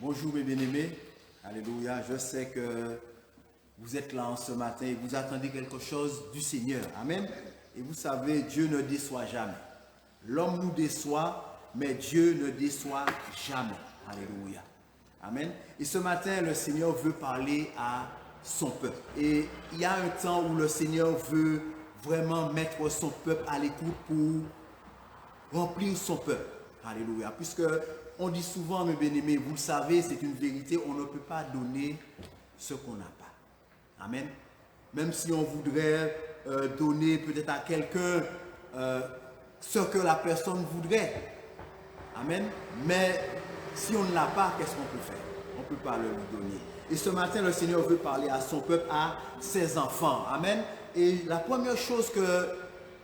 Bonjour mes bien-aimés, alléluia, je sais que vous êtes là en ce matin et vous attendez quelque chose du Seigneur, amen. Et vous savez, Dieu ne déçoit jamais. L'homme nous déçoit, mais Dieu ne déçoit jamais, alléluia, amen. Et ce matin, le Seigneur veut parler à son peuple. Et il y a un temps où le Seigneur veut vraiment mettre son peuple à l'écoute pour remplir son peuple, alléluia, puisque on dit souvent, mes bien-aimés, vous le savez, c'est une vérité, on ne peut pas donner ce qu'on n'a pas. Amen. Même si on voudrait donner peut-être à quelqu'un ce que la personne voudrait. Amen. Mais si on ne l'a pas, qu'est-ce qu'on peut faire? On ne peut pas le lui donner. Et ce matin, le Seigneur veut parler à son peuple, à ses enfants. Amen. Et la première chose que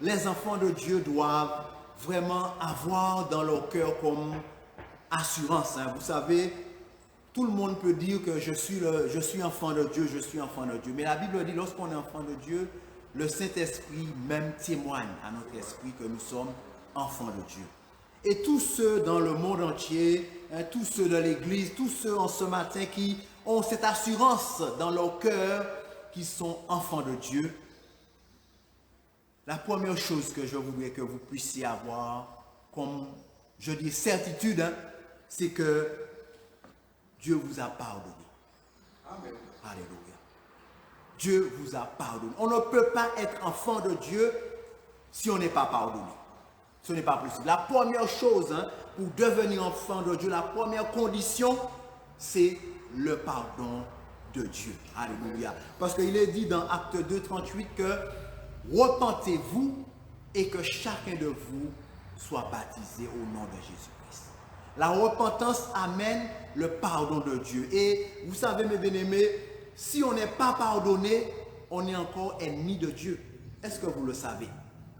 les enfants de Dieu doivent vraiment avoir dans leur cœur comme assurance, hein. Vous savez, tout le monde peut dire que je suis enfant de Dieu, je suis enfant de Dieu. Mais la Bible dit, lorsqu'on est enfant de Dieu, le Saint-Esprit même témoigne à notre esprit que nous sommes enfants de Dieu. Et tous ceux dans le monde entier, hein, tous ceux de l'Église, tous ceux en ce matin qui ont cette assurance dans leur cœur qu'ils sont enfants de Dieu, la première chose que je voudrais que vous puissiez avoir comme, je dis, certitude, hein, c'est que Dieu vous a pardonné. Amen. Alléluia. Dieu vous a pardonné. On ne peut pas être enfant de Dieu si on n'est pas pardonné. Ce n'est pas possible. La première chose, hein, pour devenir enfant de Dieu, la première condition, c'est le pardon de Dieu. Alléluia. Parce qu'il est dit dans Acte 2, 38 que repentez-vous et que chacun de vous soit baptisé au nom de Jésus-Christ. La repentance amène le pardon de Dieu. Et vous savez, mes bien-aimés, si on n'est pas pardonné, on est encore ennemi de Dieu. Est-ce que vous le savez?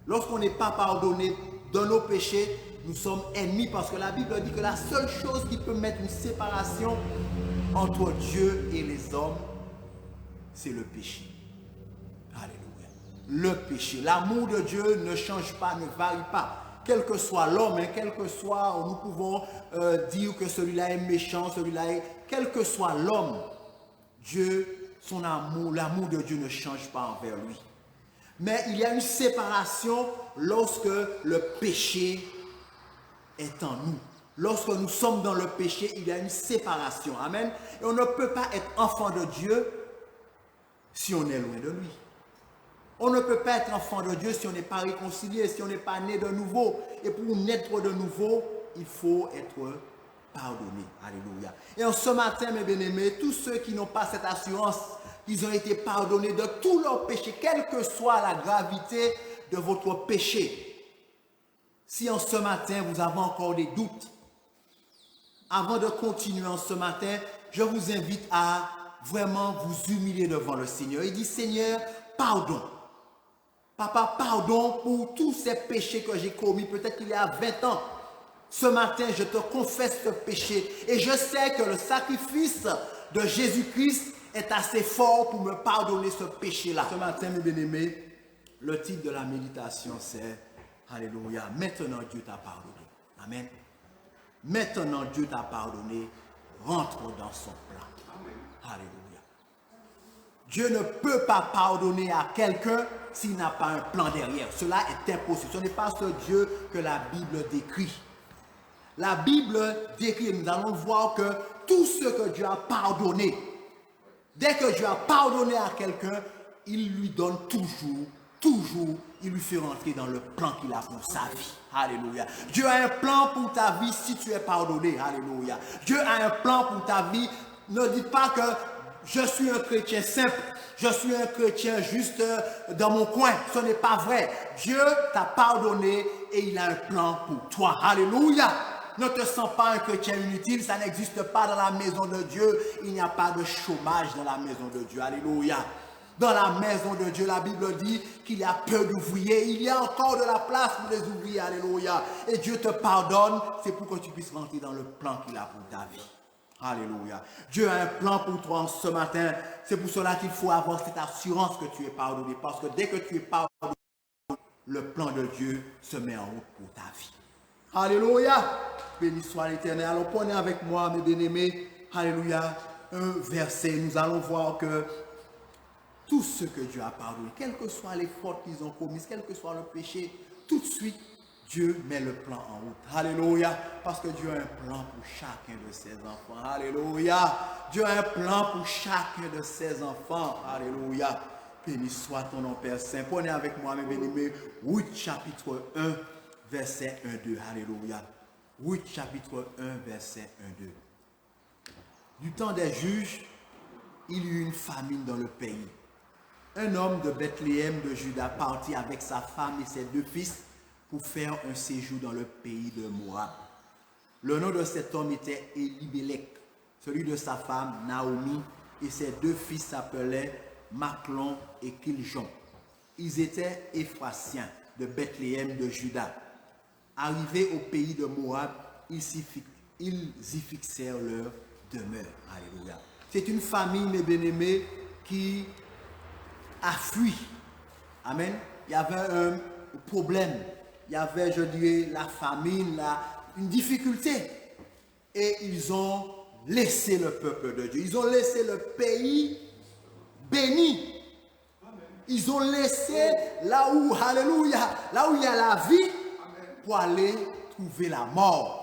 Lorsqu'on n'est pas pardonné dans nos péchés, nous sommes ennemis parce que la Bible dit que la seule chose qui peut mettre une séparation entre Dieu et les hommes, c'est le péché. Alléluia. Le péché. L'amour de Dieu ne change pas, ne varie pas. Quel que soit l'homme, hein, quel que soit, nous pouvons dire que celui-là est méchant, celui-là est... Quel que soit l'homme, Dieu, son amour, l'amour de Dieu ne change pas envers lui. Mais il y a une séparation lorsque le péché est en nous. Lorsque nous sommes dans le péché, il y a une séparation. Amen. Et on ne peut pas être enfant de Dieu si on est loin de lui. On ne peut pas être enfant de Dieu si on n'est pas réconcilié, si on n'est pas né de nouveau. Et pour naître de nouveau, il faut être pardonné. Alléluia. Et en ce matin, mes bien-aimés, tous ceux qui n'ont pas cette assurance qu'ils ont été pardonnés de tous leurs péchés, quelle que soit la gravité de votre péché, si en ce matin vous avez encore des doutes, avant de continuer en ce matin, je vous invite à vraiment vous humilier devant le Seigneur. Il dit, Seigneur, pardon. Papa, pardon pour tous ces péchés que j'ai commis, peut-être qu'il y a 20 ans. Ce matin, je te confesse ce péché et je sais que le sacrifice de Jésus-Christ est assez fort pour me pardonner ce péché-là. Ce matin, mes bien-aimés, le titre de la méditation, c'est Alléluia. Maintenant, Dieu t'a pardonné. Amen. Maintenant, Dieu t'a pardonné. Rentre dans son plan. Alléluia. Dieu ne peut pas pardonner à quelqu'un s'il n'a pas un plan derrière. Cela est impossible. Ce n'est pas ce Dieu que la Bible décrit. La Bible décrit, et nous allons voir que tout ce que Dieu a pardonné, dès que Dieu a pardonné à quelqu'un, il lui donne toujours, il lui fait rentrer dans le plan qu'il a pour sa vie. Alléluia. Dieu a un plan pour ta vie si tu es pardonné. Alléluia. Dieu a un plan pour ta vie. Ne dis pas que je suis un chrétien simple, je suis un chrétien juste dans mon coin. Ce n'est pas vrai. Dieu t'a pardonné et il a un plan pour toi. Alléluia. Ne te sens pas un chrétien inutile, ça n'existe pas dans la maison de Dieu. Il n'y a pas de chômage dans la maison de Dieu. Alléluia. Dans la maison de Dieu, la Bible dit qu'il y a peu d'ouvriers. Il y a encore de la place pour les ouvriers. Alléluia. Et Dieu te pardonne, c'est pour que tu puisses rentrer dans le plan qu'il a pour ta vie. Alléluia. Dieu a un plan pour toi en ce matin. C'est pour cela qu'il faut avoir cette assurance que tu es pardonné. Parce que dès que tu es pardonné, le plan de Dieu se met en route pour ta vie. Alléluia. Béni soit l'Éternel. Alors prenez avec moi, mes bien-aimés, alléluia, un verset, nous allons voir que tout ce que Dieu a pardonné, quelles que soient les fautes qu'ils ont commises, quel que soit le péché, tout de suite, Dieu met le plan en route. Alléluia. Parce que Dieu a un plan pour chacun de ses enfants. Alléluia. Dieu a un plan pour chacun de ses enfants. Alléluia. Béni soit ton nom, Père Saint. Prenez avec moi, mes bien-aimés, Ruth chapitre 1, verset 1-2. Alléluia. Ruth chapitre 1, verset 1-2. Du temps des juges, il y eut une famine dans le pays. Un homme de Bethléem de Juda partit avec sa femme et ses 2 fils pour faire un séjour dans le pays de Moab. Le nom de cet homme était Elimelech, celui de sa femme Naomi, et ses 2 fils s'appelaient Machlon et Kiljon. Ils étaient Éphrasiens de Bethléem de Juda. Arrivés au pays de Moab, ils y fixèrent leur demeure. Alléluia. C'est une famille, mes bien-aimés, qui a fui. Amen. Il y avait un problème. Il y avait, je dirais, la famine, une difficulté. Et ils ont laissé le peuple de Dieu. Ils ont laissé le pays béni. Ils ont laissé là où, alléluia, là où il y a la vie, pour aller trouver la mort.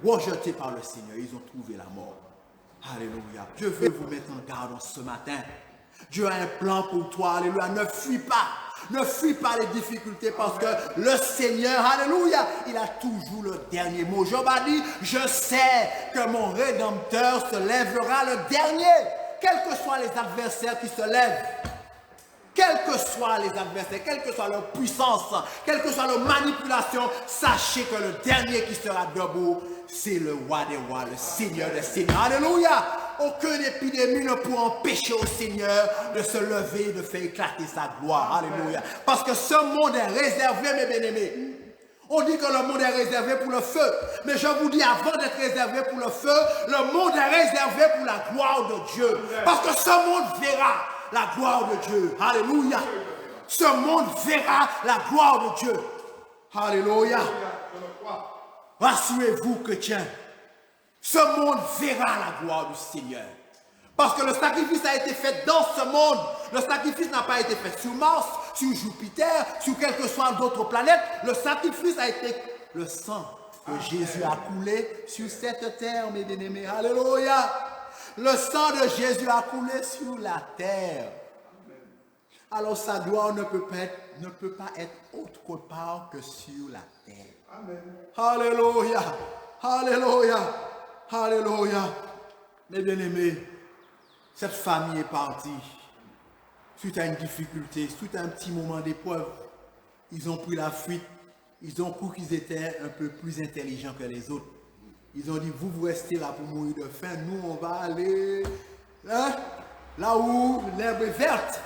Rejetés par le Seigneur, ils ont trouvé la mort. Alléluia. Je veux vous mettre en garde ce matin. Dieu a un plan pour toi. Alléluia. Ne fuis pas. Ne fuis pas les difficultés parce que le Seigneur, alléluia, il a toujours le dernier mot. Job a dit, je sais que mon Rédempteur se lèvera le dernier. Quels que soient les adversaires qui se lèvent, quels que soient les adversaires, quelle que soit leur puissance, quelle que soit leur manipulation, sachez que le dernier qui sera debout, c'est le roi des rois, le Seigneur des seigneurs. Alléluia! Aucune épidémie ne pourra empêcher au Seigneur de se lever et de faire éclater sa gloire. Alléluia! Parce que ce monde est réservé, mes bien-aimés. On dit que le monde est réservé pour le feu. Mais je vous dis, avant d'être réservé pour le feu, le monde est réservé pour la gloire de Dieu. Parce que ce monde verra la gloire de Dieu. Alléluia. Ce monde verra la gloire de Dieu. Alléluia. Rassurez-vous, chrétiens. Ce monde verra la gloire du Seigneur. Parce que le sacrifice a été fait dans ce monde. Le sacrifice n'a pas été fait sur Mars, sur Jupiter, sur quelle que soit d'autres planètes. Le sacrifice a été le sang que Jésus a coulé sur cette terre, mes bien-aimés. Alléluia. Le sang de Jésus a coulé sur la terre. Alors sa gloire ne peut pas être autre part que sur la terre. Amen. Alléluia. Alléluia. Alléluia. Mes bien-aimés, cette famille est partie suite à une difficulté, suite à un petit moment d'épreuve. Ils ont pris la fuite. Ils ont cru qu'ils étaient un peu plus intelligents que les autres. Ils ont dit, vous restez là pour mourir de faim. Nous, on va aller là où l'herbe est verte.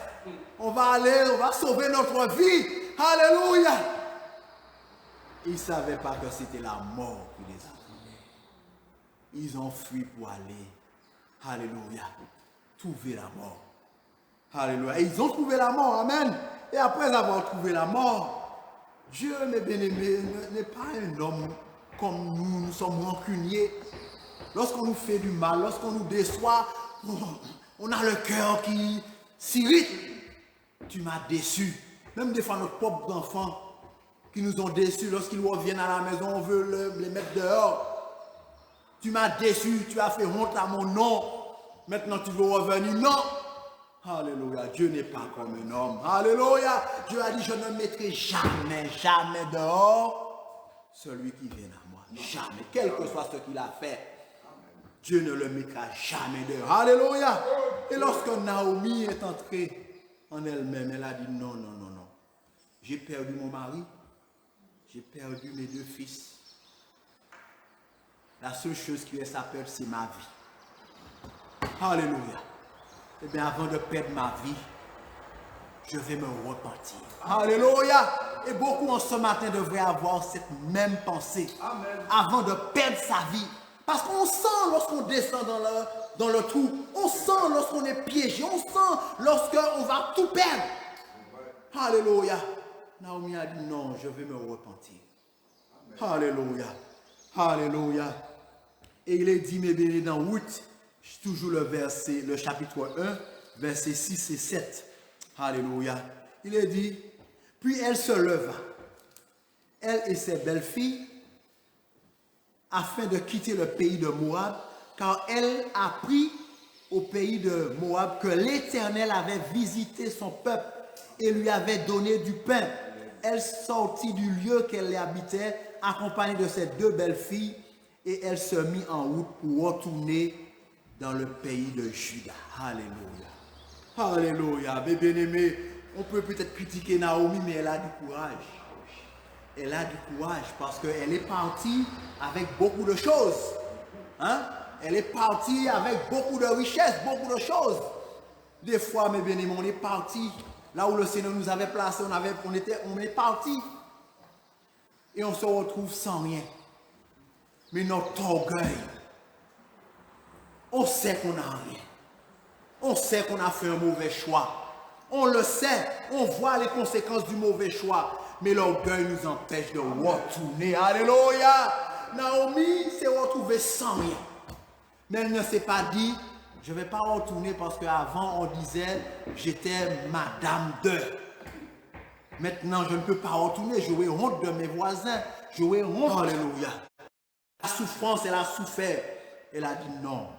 On va aller, on va sauver notre vie. Alléluia. Ils ne savaient pas que c'était la mort qui les attendait. Ils ont fui pour aller, alléluia, trouver la mort. Alléluia. Et ils ont trouvé la mort, amen. Et après avoir trouvé la mort, Dieu, mes bien-aimés, n'est pas un homme comme nous, nous sommes rancuniers. Lorsqu'on nous fait du mal, lorsqu'on nous déçoit, on a le cœur qui s'irrite. Tu m'as déçu. Même des fois, nos propres enfants qui nous ont déçus, lorsqu'ils reviennent à la maison, on veut les mettre dehors. Tu m'as déçu, tu as fait honte à mon nom. Maintenant, tu veux revenir. Non. Alléluia. Dieu n'est pas comme un homme. Alléluia. Dieu a dit, je ne mettrai jamais, jamais dehors celui qui vient à moi. Jamais. Quel que soit ce qu'il a fait, Dieu ne le mettra jamais dehors. Alléluia. Et lorsque Naomi est entrée en elle-même, elle a dit, non, non, non, non. J'ai perdu mon mari. J'ai perdu mes 2 fils. La seule chose qui reste à perdre, c'est ma vie. Alléluia. Eh bien, avant de perdre ma vie, je vais me repentir. Alléluia. Et beaucoup en ce matin devraient avoir cette même pensée. Amen. Avant de perdre sa vie. Parce qu'on sent lorsqu'on descend dans le trou. On sent lorsqu'on est piégé. On sent lorsqu'on va tout perdre. Alléluia. Naomi a dit non, je vais me repentir. Amen. Alléluia. Alléluia. Et il est dit, mes bénis, dans Ruth, toujours le chapitre 1, versets 6 et 7. Alléluia. Il est dit, puis elle se leva, elle et ses belles-filles, afin de quitter le pays de Moab, car elle apprit au pays de Moab que l'Éternel avait visité son peuple et lui avait donné du pain. Elle sortit du lieu qu'elle habitait, accompagnée de ses deux belles-filles, et elle se mit en route pour retourner dans le pays de Juda. Alléluia. Alléluia. Mes bien-aimés, on peut peut-être critiquer Naomi, mais elle a du courage. Elle a du courage parce qu'elle est partie avec beaucoup de choses. Hein? Elle est partie avec beaucoup de richesses, beaucoup de choses. Des fois, mes bien-aimés, on est parti là où le Seigneur nous avait placés, on est parti et on se retrouve sans rien. Mais notre orgueil, on sait qu'on n'a rien. On sait qu'on a fait un mauvais choix. On le sait, on voit les conséquences du mauvais choix. Mais l'orgueil nous empêche de retourner. Alléluia! Naomi s'est retrouvée sans rien. Mais elle ne s'est pas dit, je ne vais pas retourner parce qu'avant on disait, j'étais madame de. Maintenant, je ne peux pas retourner. J'aurais honte de mes voisins. J'aurais honte. Alléluia. La souffrance, elle a souffert. Elle a dit non.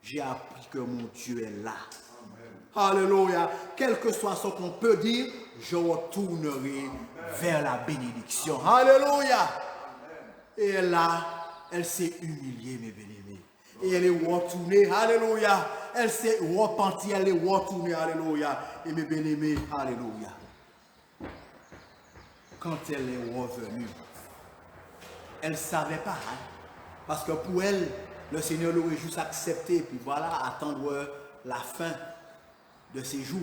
J'ai appris que mon Dieu est là. Alléluia. Quel que soit ce qu'on peut dire, je retournerai vers la bénédiction. Alléluia. Et elle s'est humiliée, mes bien-aimés. Et elle est retournée. Alléluia. Elle s'est repentie, elle est retournée. Alléluia. Et mes bien-aimés, alléluia. Quand elle est revenue, elle ne savait pas. Hein? Parce que pour elle, le Seigneur l'aurait juste accepté. Et puis voilà, attendre la fin de ses jours.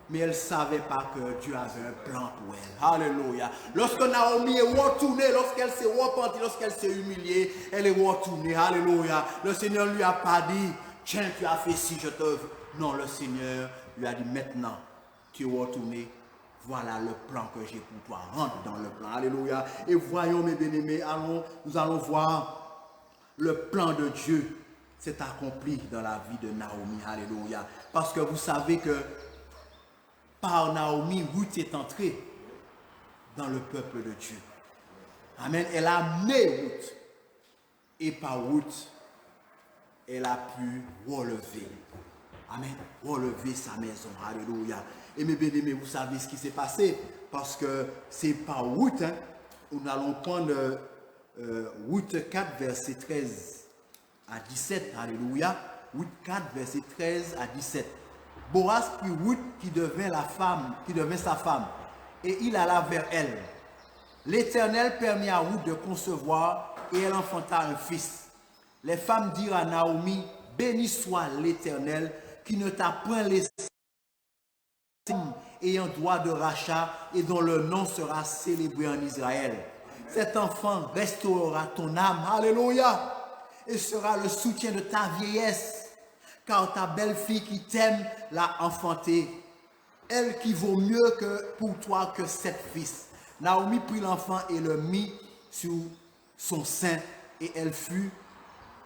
Mais elle ne savait pas que Dieu avait un plan pour elle. Alléluia. Lorsque Naomi est retournée, lorsqu'elle s'est repentie, lorsqu'elle s'est humiliée, elle est retournée. Alléluia. Le Seigneur ne lui a pas dit, tiens, tu as fait ci, je te veux. Non, le Seigneur lui a dit, maintenant, tu es retourné. Voilà le plan que j'ai pour toi. Rentre dans le plan. Alléluia. Et voyons, mes bien-aimés, nous allons voir le plan de Dieu s'est accompli dans la vie de Naomi. Alléluia. Parce que vous savez que par Naomi, Ruth est entrée dans le peuple de Dieu. Amen. Elle a amené Ruth. Et par Ruth, elle a pu relever. Amen. Relever sa maison. Alléluia. Et mes bien-aimés, vous savez ce qui s'est passé. Parce que c'est par Ruth, hein, nous allons prendre Ruth 4, verset 13 à 17. Alléluia. Ruth 4, verset 13 à 17. Boaz prit Ruth qui devint sa femme, et il alla vers elle. L'Éternel permit à Ruth de concevoir, et elle enfanta un fils. Les femmes dirent à Naomi, béni soit l'Éternel, qui ne t'a point laissé ayant droit de rachat, et dont le nom sera célébré en Israël. Cet enfant restaurera ton âme, alléluia, et sera le soutien de ta vieillesse. Car ta belle-fille qui t'aime l'a enfanté, elle qui vaut mieux pour toi que 7 fils. Naomi prit l'enfant et le mit sur son sein, et elle fut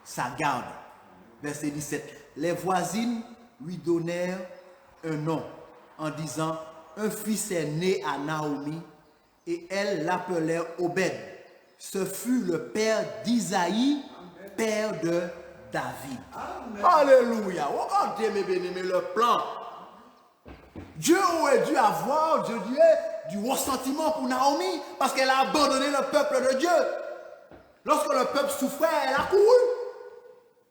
sa garde. Verset 17. Les voisines lui donnèrent un nom, en disant, un fils est né à Naomi, et elles l'appelèrent Obed. Ce fut le père d'Isaïe, père de David. Amen. Alléluia. Regardez, mes bien-aimés, le plan. Dieu aurait dû avoir, du ressentiment pour Naomi, parce qu'elle a abandonné le peuple de Dieu. Lorsque le peuple souffrait, elle a couru.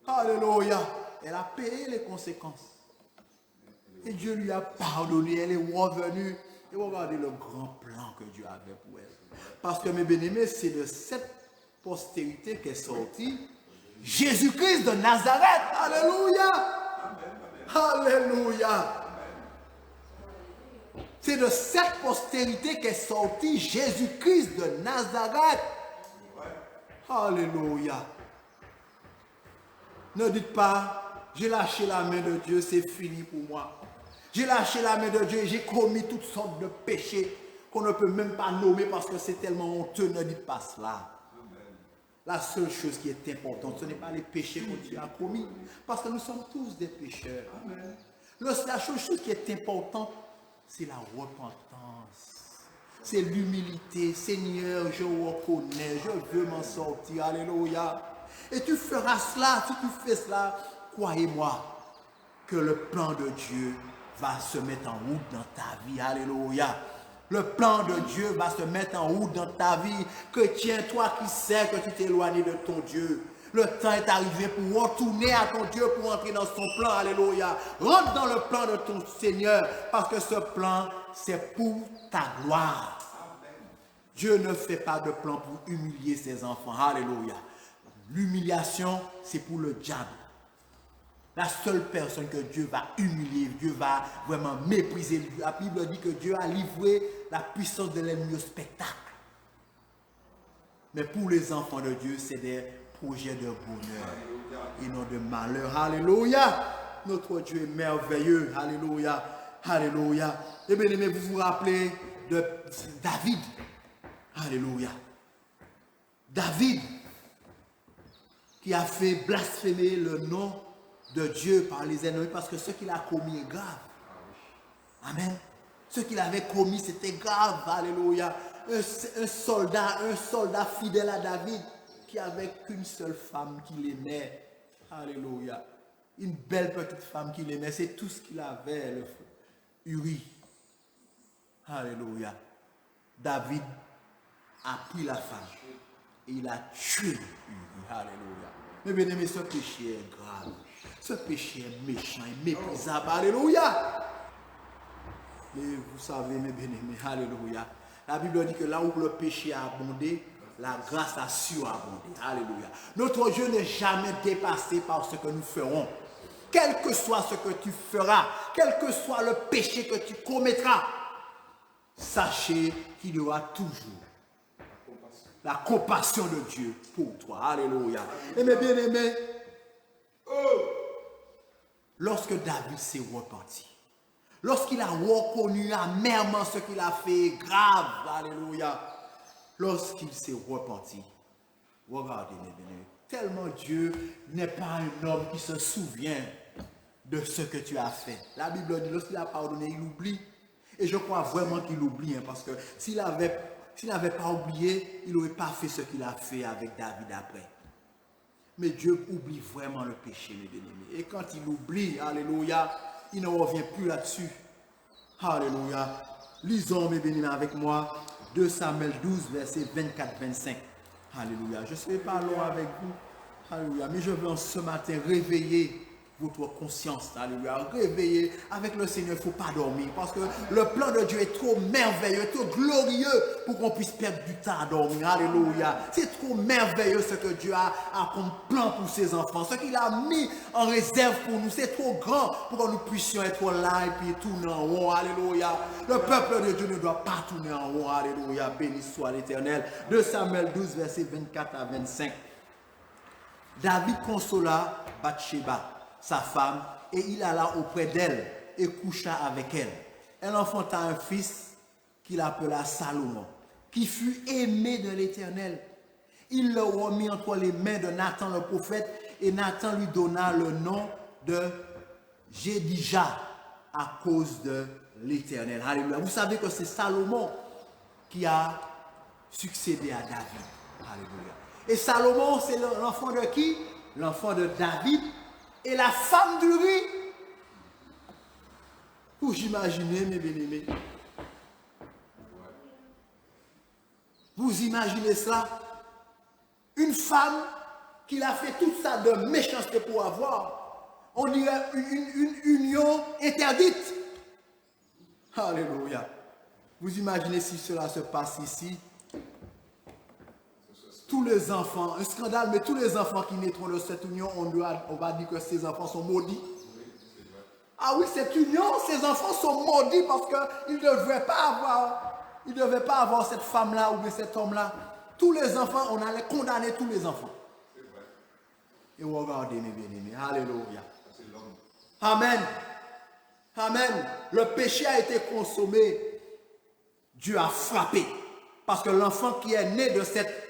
Alléluia. Elle a payé les conséquences. Et Dieu lui a pardonné. Elle est revenue. Et regardez le grand plan que Dieu avait pour elle. Parce que, mes bien-aimés, c'est de cette postérité qu'est sorti Jésus-Christ de Nazareth. Alléluia. Alléluia. C'est de cette postérité qu'est sorti Jésus-Christ de Nazareth. Alléluia. Ne dites pas, j'ai lâché la main de Dieu, c'est fini pour moi. J'ai lâché la main de Dieu et j'ai commis toutes sortes de péchés qu'on ne peut même pas nommer parce que c'est tellement honteux. Ne dites pas cela. La seule chose qui est importante, ce n'est pas les péchés que tu as commis, parce que nous sommes tous des pécheurs. Amen. La seule chose qui est importante, c'est la repentance. C'est l'humilité. Seigneur, je reconnais, je veux m'en sortir. Alléluia. Et tu feras cela, si tu fais cela, croyez-moi que le plan de Dieu va se mettre en route dans ta vie. Alléluia. Le plan de Dieu va se mettre en route dans ta vie. Chrétien, toi qui sais que tu t'es éloigné de ton Dieu, le temps est arrivé pour retourner à ton Dieu, pour entrer dans son plan. Alléluia. Rentre dans le plan de ton Seigneur, parce que ce plan, c'est pour ta gloire. Dieu ne fait pas de plan pour humilier ses enfants. Alléluia. L'humiliation, c'est pour le diable. La seule personne que Dieu va humilier, Dieu va vraiment mépriser. La Bible dit que Dieu a livré la puissance de l'ennemi au spectacle. Mais pour les enfants de Dieu, c'est des projets de bonheur et non de malheur. Alléluia. Notre Dieu est merveilleux. Alléluia. Alléluia. Et bien aimé, vous vous rappelez de David. Alléluia. David qui a fait blasphémer le nom de Dieu par les ennemis parce que ce qu'il a commis est grave. Amen. Ce qu'il avait commis, c'était grave. Alléluia. Un soldat fidèle à David qui avait qu'une seule femme qu'il aimait. Alléluia. Une belle petite femme qu'il aimait. C'est tout ce qu'il avait, le feu. Uri. Alléluia. David a pris la femme et il a tué Uri. Alléluia. Mais bien aimé, ce péché est grave. Ce péché est méchant et méprisable. Alléluia. Mais vous savez, mes bien-aimés, alléluia. La Bible dit que là où le péché a abondé, la grâce a surabondé. Alléluia. Notre Dieu n'est jamais dépassé par ce que nous ferons. Quel que soit ce que tu feras, quel que soit le péché que tu commettras, sachez qu'il y aura toujours la compassion de Dieu pour toi. Alléluia. Et mes bien-aimés, lorsque David s'est repenti, lorsqu'il a reconnu amèrement ce qu'il a fait, grave, alléluia, lorsqu'il s'est repenti, regardez mes bien-aimés, tellement Dieu n'est pas un homme qui se souvient de ce que tu as fait. La Bible dit, lorsqu'il a pardonné, il oublie. Et je crois vraiment qu'il oublie, hein, parce que s'il n'avait pas oublié, il n'aurait pas fait ce qu'il a fait avec David après. Mais Dieu oublie vraiment le péché, mes bien-aimés. Et quand il oublie, alléluia, il ne revient plus là-dessus. Alléluia. Lisons, mes bien-aimés, avec moi, 2 Samuel 12, versets 24-25. Alléluia. Je ne serai pas long avec vous. Alléluia. Mais je veux en ce matin réveiller votre conscience. Alléluia. Réveiller avec le Seigneur. Il ne faut pas dormir. Parce que le plan de Dieu est trop merveilleux, trop glorieux pour qu'on puisse perdre du temps à dormir. Alléluia. C'est trop merveilleux ce que Dieu a comme plan pour ses enfants. Ce qu'il a mis en réserve pour nous, c'est trop grand pour que nous puissions être là et puis tourner en rond. Alléluia. Le peuple de Dieu ne doit pas tourner en rond. Alléluia. Béni soit l'Éternel. 2 Samuel 12, versets 24 à 25. David consola Bathsheba, sa femme, et il alla auprès d'elle et coucha avec elle. Elle enfanta un fils qu'il appela Salomon, qui fut aimé de l'Éternel. Il le remit entre les mains de Nathan le prophète, et Nathan lui donna le nom de Jédija à cause de l'Éternel. Alléluia. Vous savez que c'est Salomon qui a succédé à David. Alléluia. Et Salomon, c'est l'enfant de qui? L'enfant de David et la femme d'Uri. Vous imaginez, mes bien-aimés? Vous imaginez cela? Une femme qui a fait toute ça de méchanceté pour avoir, on dirait une union interdite. Alléluia. Vous imaginez si cela se passe ici? Tous les enfants, un scandale, mais tous les enfants qui naîtront de cette union, on va dire que ces enfants sont maudits. Ah oui, cette union, ces enfants sont maudits parce qu'ils ne devaient pas avoir cette femme-là ou bien cet homme-là. Tous les enfants, on allait condamner tous les enfants. Et regardez mes bien-aimés, alléluia. Amen. Amen. Le péché a été consommé. Dieu a frappé. Parce que l'enfant qui est né de cette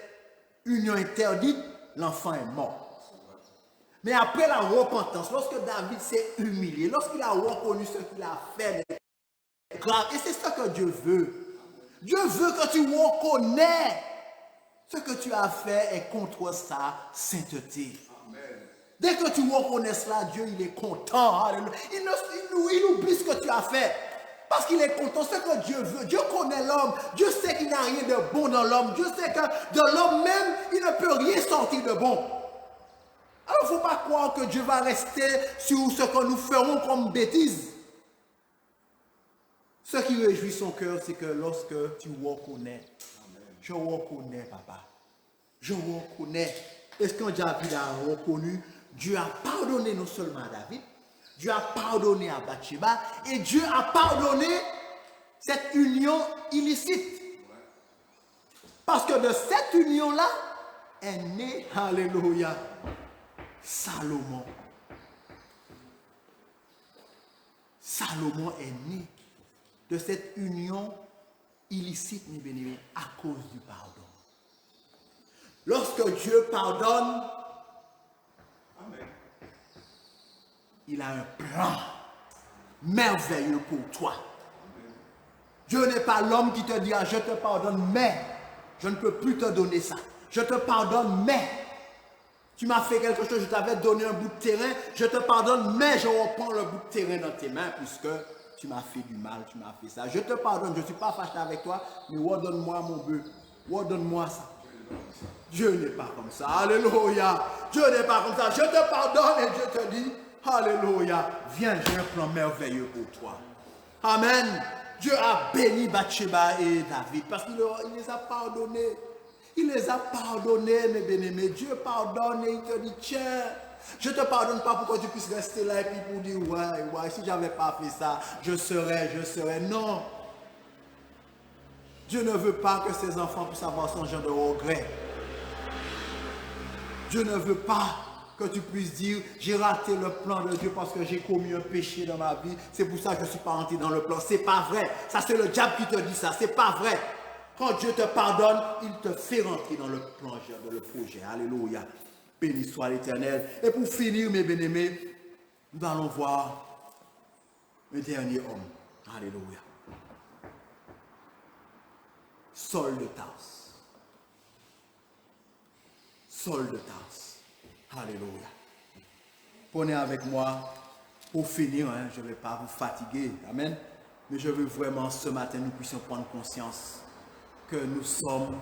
union interdite, l'enfant est mort. Mais après la repentance, lorsque David s'est humilié, lorsqu'il a reconnu ce qu'il a fait, grave, et c'est ça que Dieu veut. Dieu veut que tu reconnais ce que tu as fait est contre sa sainteté. Amen. Dès que tu reconnais cela, Dieu il est content. Alléluia. Il oublie ce que tu as fait. Parce qu'il est content, ce que Dieu veut. Dieu connaît l'homme. Dieu sait qu'il n'y a rien de bon dans l'homme. Dieu sait que de l'homme même, il ne peut rien sortir de bon. Alors il ne faut pas croire que Dieu va rester sur ce que nous ferons comme bêtises. Ce qui réjouit son cœur, c'est que lorsque tu reconnais, je reconnais, papa, je reconnais. Est-ce que David a reconnu? Dieu a pardonné non seulement à David, Dieu a pardonné à Bathsheba et Dieu a pardonné cette union illicite. Parce que de cette union-là est né, alléluia, Salomon. Salomon est né de cette union illicite, mes bien-aimés, à cause du pardon. Lorsque Dieu pardonne, amen, il a un plan merveilleux pour toi. Amen. Dieu n'est pas l'homme qui te dira, je te pardonne, mais je ne peux plus te donner ça. Je te pardonne, mais tu m'as fait quelque chose, je t'avais donné un bout de terrain, je te pardonne, mais je reprends le bout de terrain dans tes mains, puisque tu m'as fait du mal, tu m'as fait ça. Je te pardonne, je ne suis pas fâché avec toi, mais redonne-moi mon bœuf, redonne-moi ça. Dieu n'est pas comme ça, alléluia. Dieu n'est pas comme ça, je te pardonne et Dieu te dit, alléluia, viens, j'ai un plan merveilleux pour toi. Amen. Dieu a béni Bathsheba et David parce qu'il les a pardonnés. Il les a pardonnés, mes bien-aimés. Dieu pardonne et il te dit, tiens, je ne te pardonne pas pour que tu puisses rester là et puis pour dire, ouais, si je n'avais pas fait ça, je serais. Non. Dieu ne veut pas que ses enfants puissent avoir son genre de regret. Dieu ne veut pas que tu puisses dire, j'ai raté le plan de Dieu parce que j'ai commis un péché dans ma vie. C'est pour ça que je ne suis pas rentré dans le plan. C'est pas vrai. Ça, c'est le diable qui te dit ça. C'est pas vrai. Quand Dieu te pardonne, il te fait rentrer dans le plan, dans le projet. Alléluia. Béni soit l'Éternel. Et pour finir, mes bien-aimés, nous allons voir un dernier homme. Alléluia. Saul de Tarse. Saul de Tarse. Alléluia. Prenez avec moi, pour finir, je ne vais pas vous fatiguer. Amen. Mais je veux vraiment ce matin, nous puissions prendre conscience que nous sommes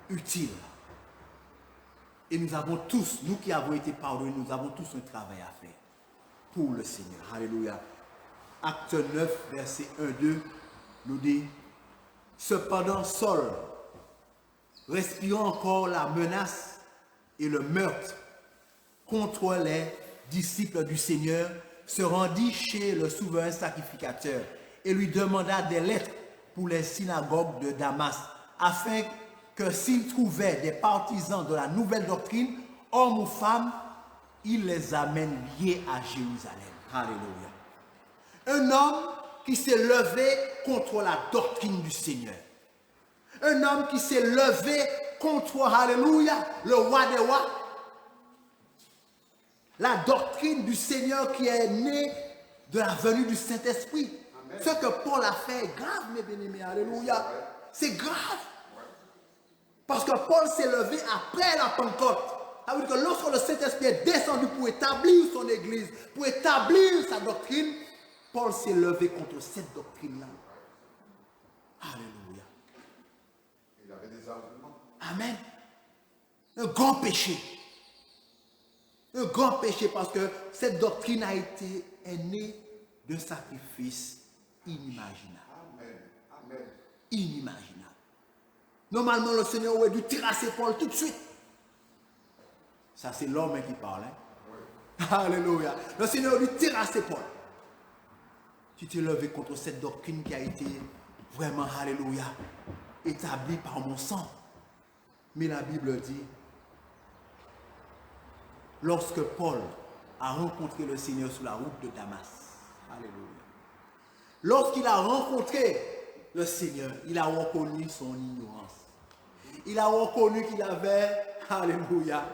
utiles. Et nous avons tous, nous qui avons été pardonnés, nous avons tous un travail à faire pour le Seigneur. Alléluia. Acte 9, verset 1-2, nous dit, cependant Saul, respirant encore la menace et le meurtre contre les disciples du Seigneur, se rendit chez le souverain sacrificateur et lui demanda des lettres pour les synagogues de Damas, afin que s'il trouvait des partisans de la nouvelle doctrine, hommes ou femmes, il les amène liés à Jérusalem. Alléluia. Un homme qui s'est levé contre la doctrine du Seigneur. Un homme qui s'est levé contre, alléluia, le roi des rois. La doctrine du Seigneur qui est née de la venue du Saint-Esprit. Amen. Ce que Paul a fait est grave, mes bien-aimés. Alléluia. C'est grave. Parce que Paul s'est levé après la Pentecôte. Ça veut dire que lorsque le Saint-Esprit est descendu pour établir son Église, pour établir sa doctrine, Paul s'est levé contre cette doctrine-là. Alléluia. Il avait des arguments. Amen. Un grand péché. Un grand péché parce que cette doctrine est née d'un sacrifice inimaginable. Amen. Amen. Inimaginable. Normalement, le Seigneur aurait dû terrasser Paul tout de suite. Ça, c'est l'homme qui parle. Oui. Alléluia. Le Seigneur aurait dû terrasser Paul. Tu t'es levé contre cette doctrine qui a été vraiment, alléluia, établie par mon sang. Mais la Bible dit, lorsque Paul a rencontré le Seigneur sur la route de Damas, alléluia, lorsqu'il a rencontré le Seigneur, il a reconnu son ignorance. Il a reconnu qu'il avait, alléluia,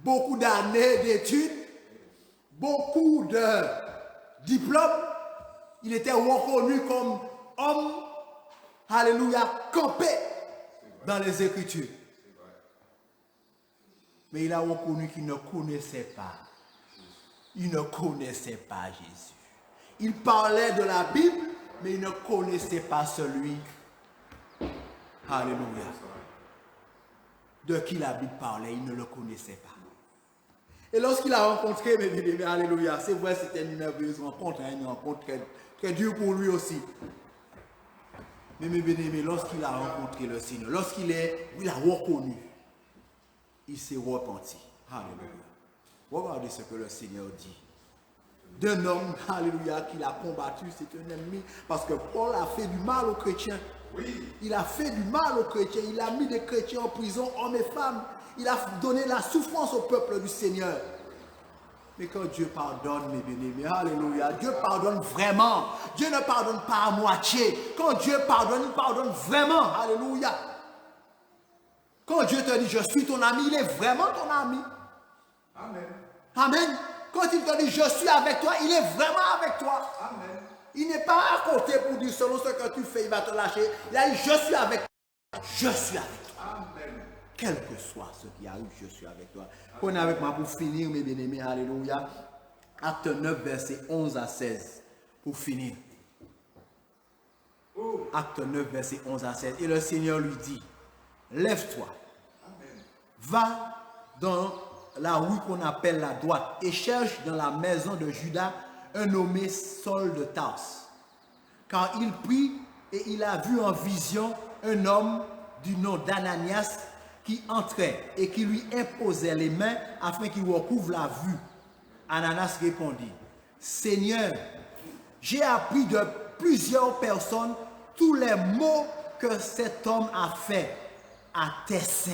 beaucoup d'années d'études, beaucoup de diplômes. Il était reconnu comme homme, alléluia, campé dans les Écritures. Mais il a reconnu qu'il ne connaissait pas. Il ne connaissait pas Jésus. Il parlait de la Bible, mais il ne connaissait pas celui, alléluia, de qui la Bible parlait. Il ne le connaissait pas. Et lorsqu'il a rencontré, mes bien-aimés, alléluia, c'est vrai, c'était une merveilleuse rencontre, une rencontre très dure pour lui aussi. Mais mes bien-aimés, lorsqu'il a rencontré le Seigneur, il a reconnu, il s'est repenti. Alléluia. Regardez ce que le Seigneur dit. D'un homme, alléluia, qu'il a combattu, c'est un ennemi. Parce que Paul a fait du mal aux chrétiens. Oui. Il a fait du mal aux chrétiens. Il a mis des chrétiens en prison, hommes et femmes. Il a donné la souffrance au peuple du Seigneur. Mais quand Dieu pardonne, mes bien-aimés, alléluia, Dieu pardonne vraiment. Dieu ne pardonne pas à moitié. Quand Dieu pardonne, il pardonne vraiment. Alléluia. Quand Dieu te dit, je suis ton ami, il est vraiment ton ami. Amen. Amen. Quand il te dit, je suis avec toi, il est vraiment avec toi. Amen. Il n'est pas à côté pour dire, selon ce que tu fais, il va te lâcher. Il a dit, je suis avec toi. Je suis avec toi. Amen. Quel que soit ce qui arrive, je suis avec toi. Prenez avec moi pour finir, mes bien-aimés. Alléluia. Acte 9, versets 11 à 16. Pour finir. Acte 9, versets 11 à 16. Et le Seigneur lui dit, lève-toi. Va dans la rue qu'on appelle la droite et cherche dans la maison de Judas un nommé Saul de Tarse. Car il prit et il a vu en vision un homme du nom d'Ananias qui entrait et qui lui imposait les mains afin qu'il recouvre la vue. Ananias répondit, Seigneur, j'ai appris de plusieurs personnes tous les maux que cet homme a fait à tes saints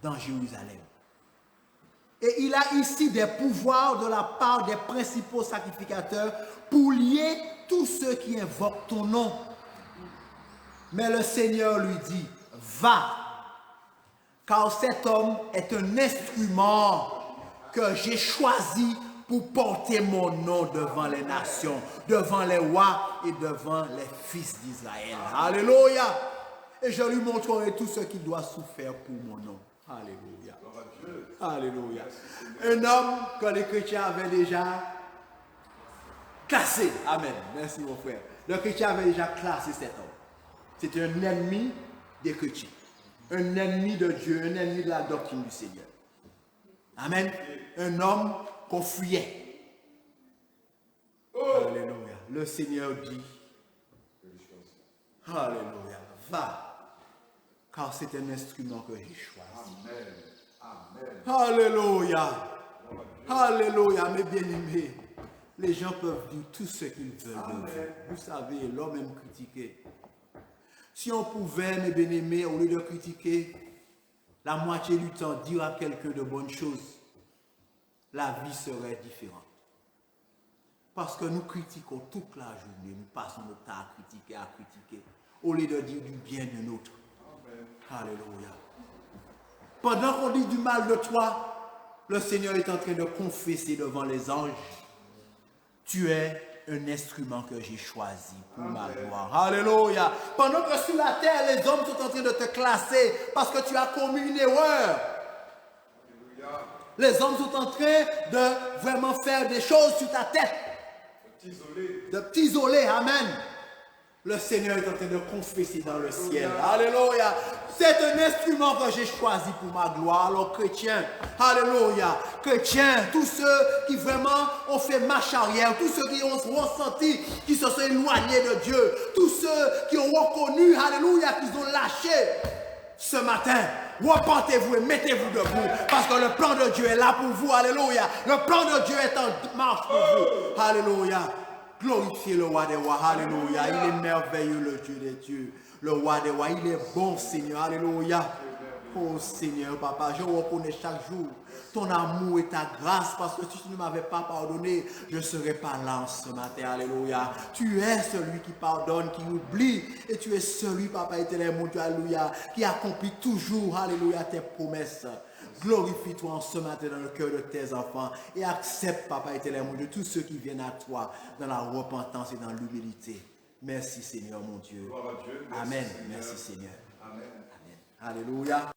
dans Jérusalem. Et il a ici des pouvoirs de la part des principaux sacrificateurs pour lier tous ceux qui invoquent ton nom. Mais le Seigneur lui dit, va, car cet homme est un instrument que j'ai choisi pour porter mon nom devant les nations, devant les rois et devant les fils d'Israël. Alléluia. Et je lui montrerai tout ce qu'il doit souffrir pour mon nom. Alléluia. Alléluia. Un homme que les chrétiens avaient déjà classé. Amen. Merci mon frère. Le chrétien avait déjà classé cet homme. C'était un ennemi des chrétiens. Un ennemi de Dieu, un ennemi de la doctrine du Seigneur. Amen. Un homme qu'on fuyait. Alléluia. Le Seigneur dit, alléluia, va, car c'est un instrument que j'ai choisi. Amen. Amen. Alléluia. Alléluia, mes bien-aimés. Les gens peuvent dire tout ce qu'ils veulent de vous. Vous savez, l'homme aime critiquer. Si on pouvait, mes bien-aimés, au lieu de critiquer, la moitié du temps, dire à quelqu'un de bonnes choses, la vie serait différente. Parce que nous critiquons toute la journée, nous passons notre temps à critiquer, au lieu de dire du bien de l'autre. Alléluia. Pendant qu'on dit du mal de toi, le Seigneur est en train de confesser devant les anges, tu es un instrument que j'ai choisi pour ma gloire. Alléluia. Pendant que sur la terre, les hommes sont en train de te classer parce que tu as commis une erreur. Alléluia. Les hommes sont en train de vraiment faire des choses sur ta tête. De t'isoler. Amen. Le Seigneur est en train de confesser dans le ciel. Alléluia. C'est un instrument que j'ai choisi pour ma gloire. Alors chrétiens, alléluia, chrétiens, tous ceux qui vraiment ont fait marche arrière, tous ceux qui ont ressenti, qui se sont éloignés de Dieu, tous ceux qui ont reconnu, alléluia, qu'ils ont lâché ce matin, repentez-vous et mettez-vous debout, parce que le plan de Dieu est là pour vous. Alléluia. Le plan de Dieu est en marche pour vous. Alléluia. Glorifiez le roi des rois. Alléluia. Il est merveilleux, le Dieu des dieux. Le roi des rois, il est bon, Seigneur. Alléluia. Oh Seigneur, papa, je reconnais chaque jour ton amour et ta grâce parce que si tu ne m'avais pas pardonné, je ne serais pas là en ce matin. Alléluia. Tu es celui qui pardonne, qui oublie et tu es celui, papa éternel, mon Dieu, alléluia, qui accomplit toujours, alléluia, tes promesses. Glorifie-toi en ce matin dans le cœur de tes enfants et accepte, papa éternel, mon Dieu, tous ceux qui viennent à toi dans la repentance et dans l'humilité. Merci Seigneur, mon Dieu. Gloire à Dieu. Merci, Amen. Seigneur. Merci Seigneur. Amen. Amen. Alléluia.